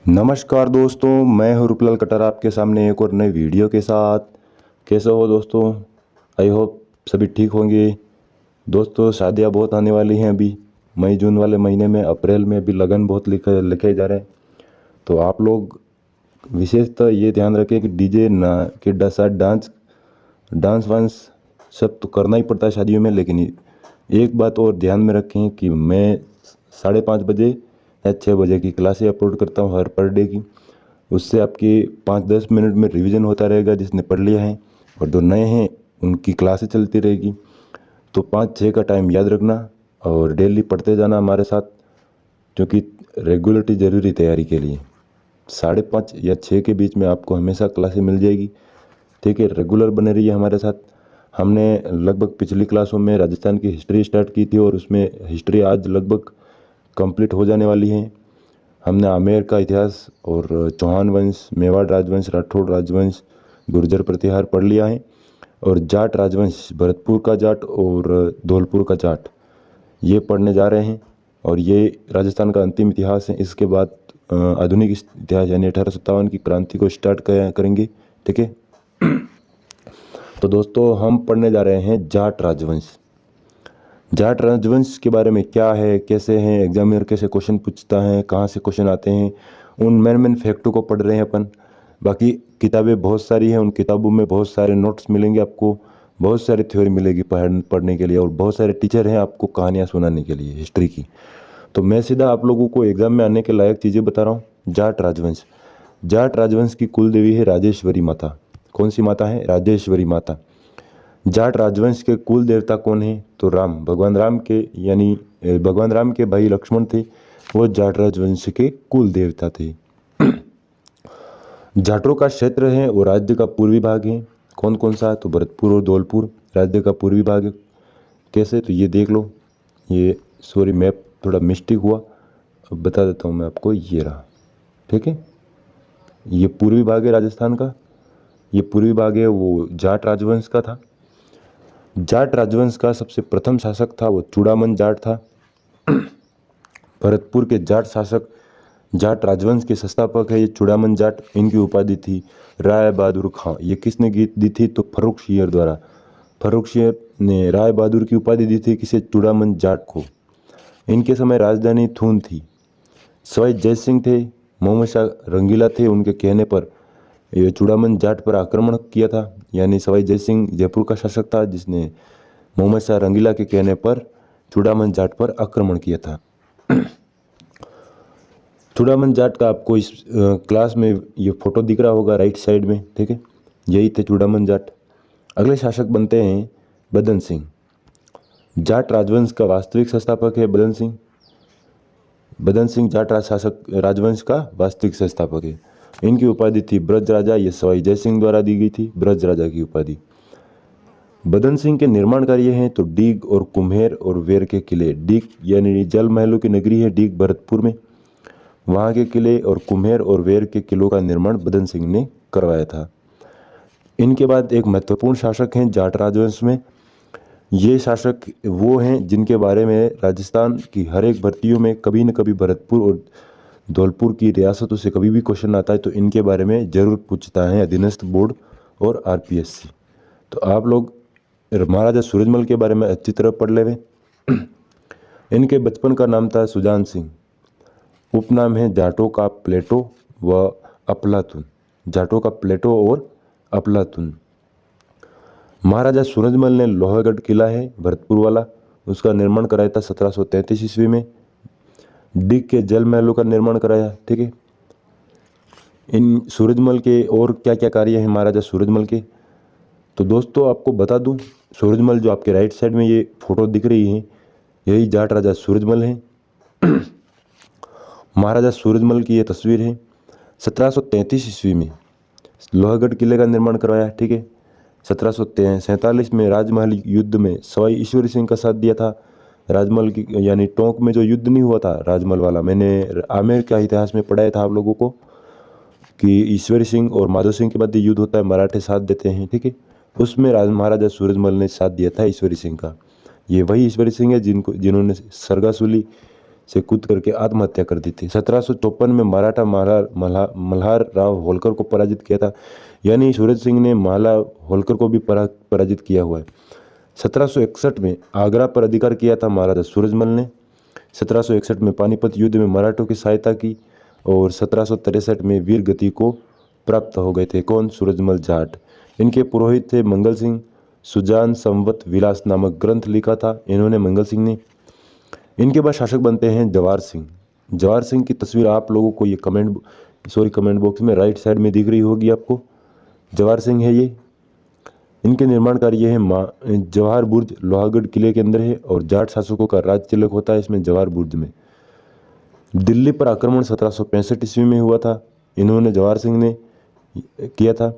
नमस्कार दोस्तों, मैं हूं रूपलाल कटारा आपके सामने एक और नई वीडियो के साथ। कैसे हो दोस्तों? आई होप सभी ठीक होंगे। दोस्तों, शादियां बहुत आने वाली हैं अभी मई जून वाले महीने में। अप्रैल में भी लगन बहुत लिखे जा रहे हैं। तो आप लोग विशेषतः ये ध्यान रखें कि डीजे ना कि साथ डांस वांस सब तो करना ही पड़ता है शादियों में, लेकिन एक बात और ध्यान में रखें कि मैं 5:30 बजे या 6 बजे की क्लासें अपलोड करता हूँ हर पर डे की। उससे आपके 5-10 मिनट में रिवीजन होता रहेगा जिसने पढ़ लिया है, और जो नए हैं उनकी क्लासें चलती रहेगी। तो 5-6 का टाइम याद रखना और डेली पढ़ते जाना हमारे साथ, क्योंकि रेगुलरिटी ज़रूरी तैयारी के लिए। 5:30 या 6 के बीच में आपको हमेशा क्लासें मिल जाएगी। ठीक है, रेगुलर बने रहिए हमारे साथ। हमने लगभग पिछली क्लासों में राजस्थान की हिस्ट्री स्टार्ट की थी, और उसमें हिस्ट्री आज लगभग कंप्लीट हो जाने वाली है। हमने आमेर का इतिहास और चौहान वंश, मेवाड़ राजवंश, राठौड़ राजवंश, गुर्जर प्रतिहार पढ़ लिया है। और जाट राजवंश, भरतपुर का जाट और धौलपुर का जाट, ये पढ़ने जा रहे हैं। और ये राजस्थान का अंतिम इतिहास है। इसके बाद आधुनिक इतिहास यानी 1857 की क्रांति को स्टार्ट करेंगे। ठीक है, तो दोस्तों हम पढ़ने जा रहे हैं जाट राजवंश। जाट राजवंश के बारे में क्या है, कैसे हैं, एग्जामिनर कैसे क्वेश्चन पूछता है, कहाँ से क्वेश्चन आते हैं, उन मेन फैक्टों को पढ़ रहे हैं अपन। बाकी किताबें बहुत सारी हैं, उन किताबों में बहुत सारे नोट्स मिलेंगे आपको, बहुत सारी थ्योरी मिलेगी पढ़ने के लिए, और बहुत सारे टीचर हैं आपको कहानियाँ सुनाने के लिए हिस्ट्री की। तो मैं सीधा आप लोगों को एग्जाम में आने के लायक चीज़ें बता रहा हूँ। जाट राजवंश, जाट राजवंश की कुल देवी है राजेश्वरी माता। कौन सी माता है? राजेश्वरी माता। जाट राजवंश के कुल देवता कौन है? तो राम, भगवान राम के, यानी भगवान राम के भाई लक्ष्मण थे, वो जाट राजवंश के कुल देवता थे। जाटों का क्षेत्र है वो राज्य का पूर्वी भाग है। कौन कौन सा है? तो भरतपुर और धौलपुर राज्य का पूर्वी भाग है। कैसे? तो ये देख लो। ये सॉरी, मैप थोड़ा मिस्टेक हुआ, अब बता देता हूँ मैं आपको। ये रहा, ठीक है। ये पूर्वी भाग है राजस्थान का, ये पूर्वी भाग है वो जाट राजवंश का था। जाट राजवंश का सबसे प्रथम शासक था वो चूड़ामन जाट था। भरतपुर के जाट शासक जाट राजवंश के संस्थापक है ये चूड़ामन जाट। इनकी उपाधि थी राय बहादुर खां। ये किसने दी थी? तो फर्रुखशियर द्वारा। फर्रुखशियर ने राय बहादुर की उपाधि दी थी किसे? चूड़ामन जाट को। इनके समय राजधानी थून थी। सवाई जय सिंह थे, मोहम्मद शाह रंगीला थे, उनके कहने पर ये चूड़ामन जाट पर आक्रमण किया था। यानी सवाई जय सिंह जयपुर का शासक था, जिसने मोहम्मद शाह रंगीला के कहने पर चूड़ामन जाट पर आक्रमण किया था। चूड़ामन जाट का आपको इस क्लास में ये फोटो दिख रहा होगा राइट साइड में, ठीक है। यही थे चूड़ामन जाट। अगले शासक बनते हैं बदन सिंह। जाट राजवंश का वास्तविक संस्थापक है बदन सिंह। बदन सिंह जाट राजवंश का वास्तविक संस्थापक है। इनकी उपाधि थी ब्रज राजा। ये सवाई जय सिंह द्वारा दी गई थी ब्रज राजा की उपाधि। बदन सिंह के निर्माण कार्य हैं तो डीग और कुम्हेर और वेर के किले। डीग यानी जल महलों की नगरी है डीग भरतपुर में, वहाँ के किले और कुम्हेर और वेर के किलों का निर्माण बदन सिंह ने करवाया था। इनके बाद एक महत्वपूर्ण शासक हैं जाट राजवंश में। ये शासक वो हैं जिनके बारे में राजस्थान की हर एक भर्तियों में कभी न कभी भरतपुर और धौलपुर की रियासतों से कभी भी क्वेश्चन आता है तो इनके बारे में जरूर पूछता है अधीनस्थ बोर्ड और आरपीएससी। तो आप लोग महाराजा सूरजमल के बारे में अच्छी तरह पढ़ ले। इनके बचपन का नाम था सुजान सिंह। उपनाम है जाटों का प्लेटो व अफलातून। जाटों का प्लेटो और अफलातून। महाराजा सूरजमल ने लोहागढ़ किला है भरतपुर वाला, उसका निर्माण कराया था 1733 ईस्वी में। डीग के जल महलों का निर्माण कराया, ठीक है। इन सूरजमल के और क्या क्या कार्य हैं महाराजा सूरजमल के, तो दोस्तों आपको बता दूं, सूरजमल जो आपके राइट साइड में ये फोटो दिख रही है, यही जाट राजा सूरजमल हैं। महाराजा सूरजमल की ये तस्वीर है। 1733 ईस्वी में लोहागढ़ किले का निर्माण करवाया, ठीक है। 1747 में राजमहल युद्ध में सवाई ईश्वरी सिंह का साथ दिया था। राजमहल की यानी टोंक में जो युद्ध नहीं हुआ था राजमहल वाला, मैंने आमेर का इतिहास में पढ़ाया था आप लोगों को कि ईश्वरी सिंह और माधो सिंह के बाद युद्ध होता है, मराठे साथ देते हैं, ठीक है। उसमें महाराजा सूरजमल ने साथ दिया था ईश्वरी सिंह का। ये वही ईश्वरी सिंह है जिन्होंने सरगासुली से कूद करके आत्महत्या कर दी थी। 1754 में मराठा मल्हार राव होलकर को पराजित किया था, यानी सूरज सिंह ने मल्हार होलकर को भी पराजित किया हुआ है। 1761 में आगरा पर अधिकार किया था महाराजा सूरजमल ने। 1761 में पानीपत युद्ध में मराठों की सहायता की और 1763 में वीर गति को प्राप्त हो गए थे। कौन? सूरजमल जाट। इनके पुरोहित थे मंगल सिंह। सुजान संवत विलास नामक ग्रंथ लिखा था इन्होंने, मंगल सिंह ने। इनके बाद शासक बनते हैं जवाहर सिंह। जवाहर सिंह की तस्वीर आप लोगों को ये कमेंट बॉक्स में राइट साइड में दिख रही होगी आपको। जवाहर सिंह है ये। इनके निर्माण कार्य है जवाहर बुर्ज लोहागढ़ किले के अंदर है और जाट शासकों का राज तिलक होता है इसमें जवाहर बुर्ज में। दिल्ली पर आक्रमण 1765 ईस्वी में हुआ था, इन्होंने जवाहर सिंह ने किया था।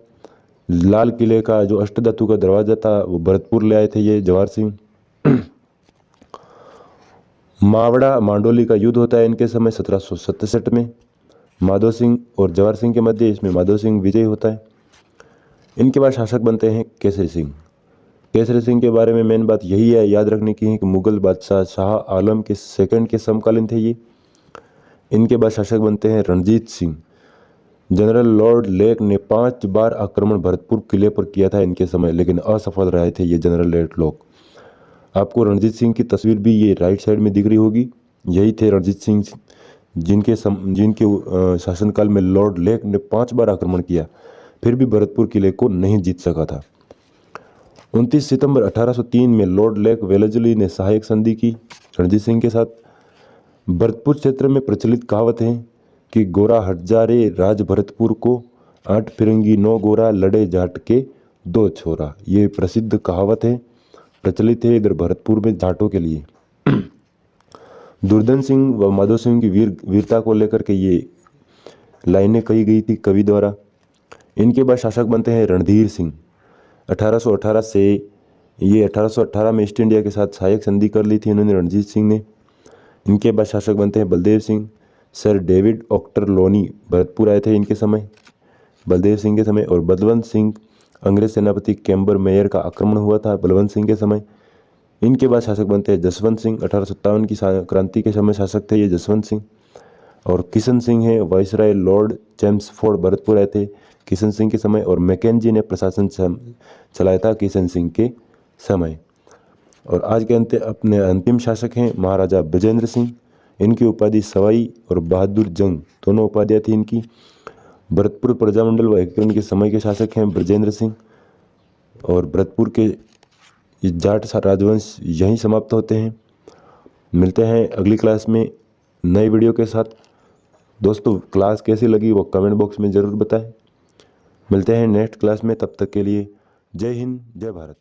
लाल किले का जो अष्टधातु का दरवाजा था वो भरतपुर ले आए थे ये जवाहर सिंह। मावड़ा मांडोली का युद्ध होता है इनके समय 1767 में माधो सिंह और जवाहर सिंह के मध्य, इसमें माधो सिंह विजयी होता है। इनके बाद शासक बनते हैं केसरी सिंह। केसरी सिंह के बारे में मेन बात यही है याद रखने की है कि मुगल बादशाह शाह आलम के सेकंड के समकालीन थे ये। इनके बाद शासक बनते हैं Ranjit Singh. General Lord lake ने 5 बार आक्रमण भरतपुर किले पर किया था इनके समय, लेकिन असफल रहे थे ये जनरल लॉर्ड लेक। आपको रणजीत सिंह की तस्वीर भी ये राइट साइड में दिख रही होगी, यही थे रणजीत सिंह जिनके शासनकाल में लॉर्ड लेक ने 5 बार आक्रमण किया, फिर भी भरतपुर किले को नहीं जीत सका था। 29 सितंबर 1803 में लॉर्ड लेक वेलेस्ली ने सहायक संधि की रणजीत सिंह के साथ। भरतपुर क्षेत्र में प्रचलित कहावत है कि गोरा हट जा रे राज भरतपुर को, 8 फिरंगी 9 गोरा लड़े जाट के 2 छोरा। ये प्रसिद्ध कहावत है, प्रचलित है इधर भरतपुर में जाटों के लिए। दुर्धन सिंह व माधो सिंह की वीरता को लेकर के ये लाइनें कही गई थी कवि द्वारा। इनके बाद शासक बनते हैं रणधीर सिंह। 1818 से ये 1818 में ईस्ट इंडिया के साथ सहायक संधि कर ली थी इन्होंने, रणजीत सिंह ने। इनके बाद शासक बनते हैं Baldev Singh. Sir David Ochterlony Bharatpur आए थे इनके समय, बलदेव सिंह के समय। और बलवंत सिंह, अंग्रेज सेनापति कैम्बर मेयर का आक्रमण हुआ था बलवंत सिंह के समय। इनके बाद शासक बनते हैं जसवंत सिंह। 1857 की क्रांति के समय शासक थे ये जसवंत सिंह। और किशन सिंह है वाइसराय लॉर्ड चैम्सफोर्ड भरतपुर आए थे किशन सिंह के समय। और मैकेंजी ने प्रशासन चलाया था किशन सिंह के समय। और आज के अपने अंतिम शासक हैं महाराजा बृजेंद्र सिंह। इनकी उपाधि सवाई और बहादुर जंग दोनों उपाधियाँ थी इनकी। भरतपुर प्रजामंडल व एकीकरण के समय के शासक हैं बृजेंद्र सिंह। और भरतपुर के जाट राजवंश यहीं समाप्त होते हैं। मिलते हैं अगली क्लास में नए वीडियो के साथ। दोस्तों क्लास कैसी लगी वो कमेंट बॉक्स में ज़रूर बताएं। मिलते हैं नेक्स्ट क्लास में, तब तक के लिए जय हिंद जय भारत।